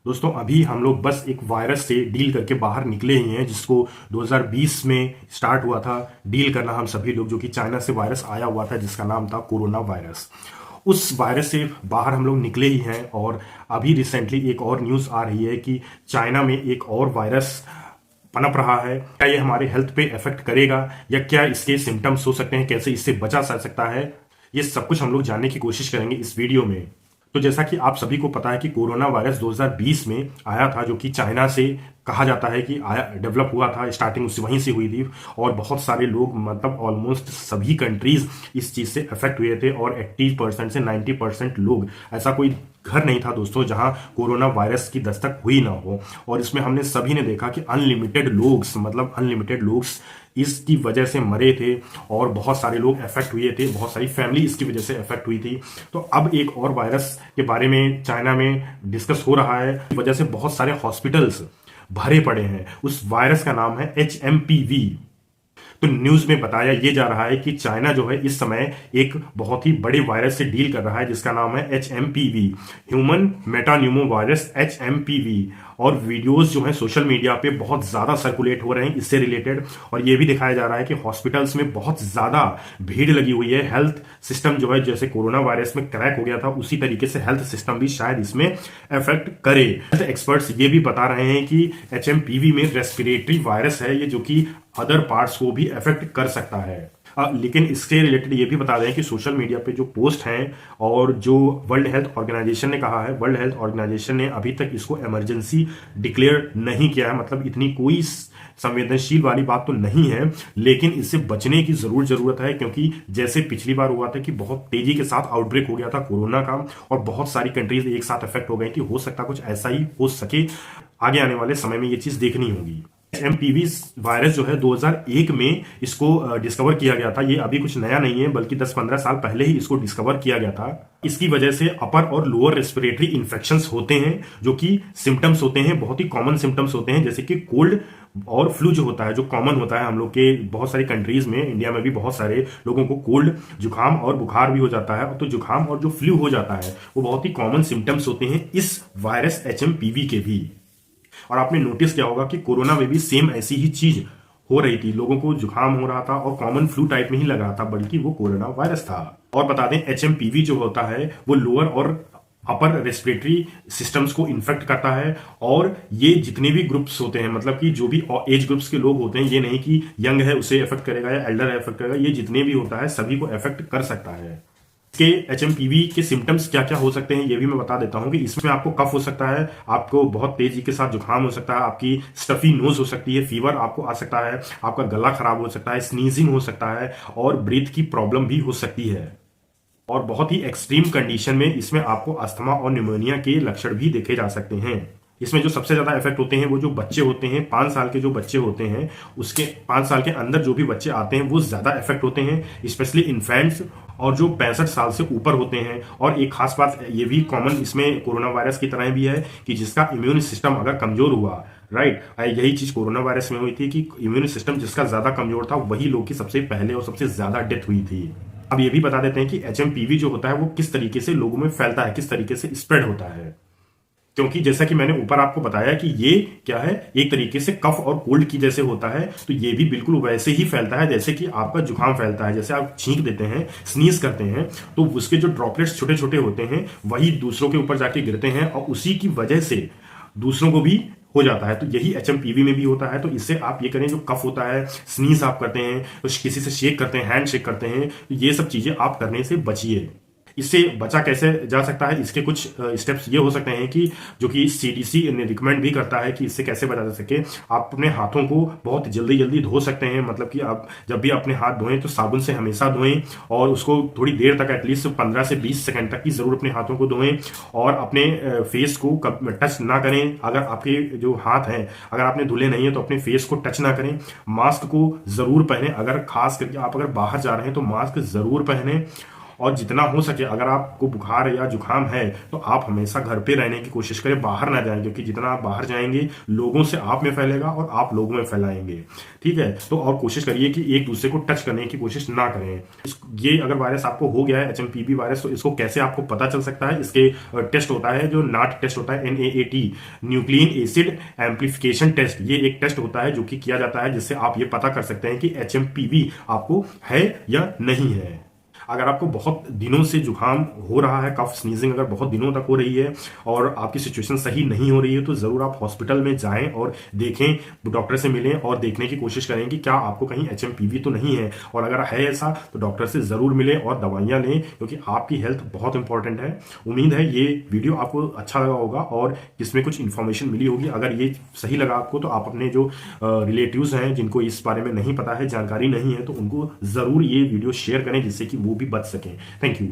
दोस्तों अभी हम लोग बस एक वायरस से डील करके बाहर निकले ही हैं, जिसको 2020 में स्टार्ट हुआ था डील करना हम सभी लोग, जो कि चाइना से वायरस आया हुआ था जिसका नाम था कोरोना वायरस। उस वायरस से बाहर हम लोग निकले ही हैं और अभी रिसेंटली एक और न्यूज़ आ रही है कि चाइना में एक और वायरस पनप रहा है। क्या ये हमारे हेल्थ पे इफेक्ट करेगा या क्या इसके सिम्टम्स हो सकते हैं, कैसे इससे बचा जा सकता है, ये सब कुछ हम लोग जानने की कोशिश करेंगे इस वीडियो में। तो जैसा कि आप सभी को पता है कि कोरोना वायरस 2020 में आया था, जो कि चाइना से कहा जाता है कि आया डेवलप हुआ था, स्टार्टिंग उससे वहीं से हुई थी और बहुत सारे लोग मतलब ऑलमोस्ट सभी कंट्रीज इस चीज़ से अफेक्ट हुए थे और 80% से 90% लोग, ऐसा कोई घर नहीं था दोस्तों जहां कोरोना वायरस की दस्तक हुई ना हो। और इसमें हमने सभी ने देखा कि अनलिमिटेड लोग इसकी वजह से मरे थे और बहुत सारे लोग अफेक्ट हुए थे, बहुत सारी फैमिली इसकी वजह से अफेक्ट हुई थी। तो अब एक और वायरस के बारे में चाइना में डिस्कस हो रहा है, इस वजह से बहुत सारे हॉस्पिटल्स भरे पड़े हैं। उस वायरस का नाम है HMPV। तो न्यूज में बताया ये जा रहा है कि चाइना जो है इस समय एक बहुत ही बड़े वायरस से डील कर रहा है जिसका नाम है HMPV, ह्यूमन मेटान्यूमो वायरस HMPV। और वीडियोस जो है सोशल मीडिया पे बहुत ज्यादा सर्कुलेट हो रहे हैं इससे रिलेटेड, और ये भी दिखाया जा रहा है कि हॉस्पिटल्स में बहुत ज्यादा भीड़ लगी हुई है। हेल्थ सिस्टम जो है जैसे कोरोना वायरस में क्रैक हो गया था उसी तरीके से हेल्थ सिस्टम भी शायद इसमें इफेक्ट करे। हेल्थ एक्सपर्ट्स ये भी बता रहे हैं कि HMPV में रेस्पिरेटरी वायरस है ये, जो कि अदर पार्ट्स को भी अफेक्ट कर सकता है। लेकिन इससे रिलेटेड ये भी बता दें कि सोशल मीडिया पे जो पोस्ट हैं और जो वर्ल्ड हेल्थ ऑर्गेनाइजेशन ने कहा है, वर्ल्ड हेल्थ ऑर्गेनाइजेशन ने अभी तक इसको इमरजेंसी डिक्लेयर नहीं किया है, मतलब इतनी कोई संवेदनशील वाली बात तो नहीं है। लेकिन इससे बचने की जरूरत है, क्योंकि जैसे पिछली बार हुआ था कि बहुत तेजी के साथ आउटब्रेक हो गया था कोरोना का और बहुत सारी कंट्रीज एक साथ अफेक्ट हो गई थी, हो सकता कुछ ऐसा ही हो सके आगे आने वाले समय में, ये चीज देखनी होगी। HMPV वायरस जो है 2001 में इसको डिस्कवर किया गया था। ये अभी कुछ नया नहीं है, बल्कि 10-15 साल पहले ही इसको डिस्कवर किया गया था। इसकी वजह से अपर और लोअर रेस्पिरेटरी इन्फेक्शंस होते हैं, जो कि सिम्टम्स होते हैं, बहुत ही कॉमन सिम्टम्स होते हैं, जैसे कि कोल्ड और फ्लू जो होता है, जो कॉमन होता है हम लोग के बहुत सारी कंट्रीज में, इंडिया में भी बहुत सारे लोगों को कोल्ड, जुकाम और बुखार भी हो जाता है। तो जुकाम और जो फ्लू हो जाता है वो बहुत ही कॉमन सिम्टम्स होते हैं इस वायरस HMPV के भी। और आपने नोटिस किया होगा कि कोरोना में भी सेम ऐसी ही चीज हो रही थी, लोगों को जुकाम हो रहा था और कॉमन फ्लू टाइप में ही लग रहा था, बल्कि वो कोरोना वायरस था। और बता दें HMPV जो होता है वो लोअर और अपर रेस्पिरेटरी सिस्टम्स को इन्फेक्ट करता है। और ये जितने भी ग्रुप्स होते हैं, मतलब कि जो भी एज ग्रुप्स के लोग होते हैं, ये नहीं कि यंग है उसे इफेक्ट करेगा या एल्डर इफेक्ट करेगा, ये जितने भी होता है सभी को इफेक्ट कर सकता है। के HMPV के सिम्टम्स क्या क्या हो सकते हैं ये भी मैं बता देता हूं कि इसमें आपको कफ हो सकता है, आपको बहुत तेजी के साथ जुकाम हो सकता है, आपकी स्टफी नोज हो सकती है, फीवर आपको आ सकता है, आपका गला खराब हो सकता है, स्नीजिंग हो सकता है और ब्रीथ की प्रॉब्लम भी हो सकती है। और बहुत ही एक्सट्रीम कंडीशन में इसमें आपको अस्थमा और न्यूमोनिया के लक्षण भी देखे जा सकते हैं। इसमें जो सबसे ज्यादा इफेक्ट होते हैं वो जो बच्चे होते हैं, 5 साल के जो बच्चे होते हैं, उसके 5 साल के अंदर जो भी बच्चे आते हैं वो ज्यादा इफेक्ट होते हैं, स्पेशली इन्फेंट्स और जो 65 साल से ऊपर होते हैं। और एक खास बात ये भी कॉमन इसमें कोरोना वायरस की तरह भी है कि जिसका इम्यून सिस्टम अगर कमजोर हुआ, राइट, यही चीज कोरोना वायरस में हुई थी कि इम्यून सिस्टम जिसका ज्यादा कमजोर था वही लोग की सबसे पहले और सबसे ज्यादा डेथ हुई थी। अब ये भी बता देते हैं कि HMPV जो होता है वो किस तरीके से लोगों में फैलता है, किस तरीके से स्प्रेड होता है। क्योंकि जैसा कि मैंने ऊपर आपको बताया कि ये क्या है, एक तरीके से कफ और कोल्ड की जैसे होता है, तो ये भी बिल्कुल वैसे ही फैलता है जैसे कि आपका जुकाम फैलता है। जैसे आप छींक देते हैं, स्नीज करते हैं, तो उसके जो ड्रॉपलेट्स छोटे छोटे होते हैं वही दूसरों के ऊपर जाके गिरते हैं और उसी की वजह से दूसरों को भी हो जाता है। तो यही HMPV में भी होता है। तो इससे आप ये करें, जो कफ होता है, स्नीज आप करते हैं, किसी से शेक करते हैं, हैंड शेक करते हैं, तो ये सब चीजें आप करने से बचिए। इससे बचा कैसे जा सकता है, इसके कुछ स्टेप्स ये हो सकते हैं कि जो कि CDC रिकमेंड भी करता है कि इससे कैसे बचा जा सके। आप अपने हाथों को बहुत जल्दी जल्दी धो सकते हैं, मतलब कि आप जब भी अपने हाथ धोएं तो साबुन से हमेशा धोएं और उसको थोड़ी देर तक, एटलीस्ट 15 से 20 सेकंड तक की जरूर अपने हाथों को धोएं। और अपने फेस को टच ना करें, अगर आपके जो हाथ हैं अगर आपने धुले नहीं है तो अपने फेस को टच ना करें। मास्क को जरूर पहने, अगर खास करके आप अगर बाहर जा रहे हैं तो मास्क जरूर पहने। और जितना हो सके अगर आपको बुखार या जुकाम है तो आप हमेशा घर पे रहने की कोशिश करें, बाहर ना जाएं, क्योंकि जितना आप बाहर जाएंगे लोगों से आप में फैलेगा और आप लोगों में फैलाएंगे। ठीक है, तो और कोशिश करिए कि एक दूसरे को टच करने की कोशिश ना करें। ये अगर वायरस आपको हो गया है HMPV वायरस, तो इसको कैसे आपको पता चल सकता है? इसके टेस्ट होता है जो नाट टेस्ट होता है, NAAT, nucleic acid amplification test. ये एक टेस्ट होता है जो कि किया जाता है, जिससे आप ये पता कर सकते हैं कि HMPV आपको है या नहीं है। अगर आपको बहुत दिनों से जुकाम हो रहा है, कफ स्नीजिंग अगर बहुत दिनों तक हो रही है और आपकी सिचुएशन सही नहीं हो रही है, तो जरूर आप हॉस्पिटल में जाएं और देखें, डॉक्टर से मिलें और देखने की कोशिश करें कि क्या आपको कहीं HMPV तो नहीं है। और अगर है ऐसा तो डॉक्टर से जरूर मिलें और दवाइयां लें, क्योंकि आपकी हेल्थ बहुत इंपॉर्टेंट है। उम्मीद है ये वीडियो आपको अच्छा लगा होगा और इसमें कुछ इन्फॉर्मेशन मिली होगी। अगर ये सही लगा आपको तो आप अपने जो रिलेटिव्स हैं जिनको इस बारे में नहीं पता है, जानकारी नहीं है, तो उनको जरूर ये वीडियो शेयर करें, जिससे कि वो भी बच सकें। Thank you.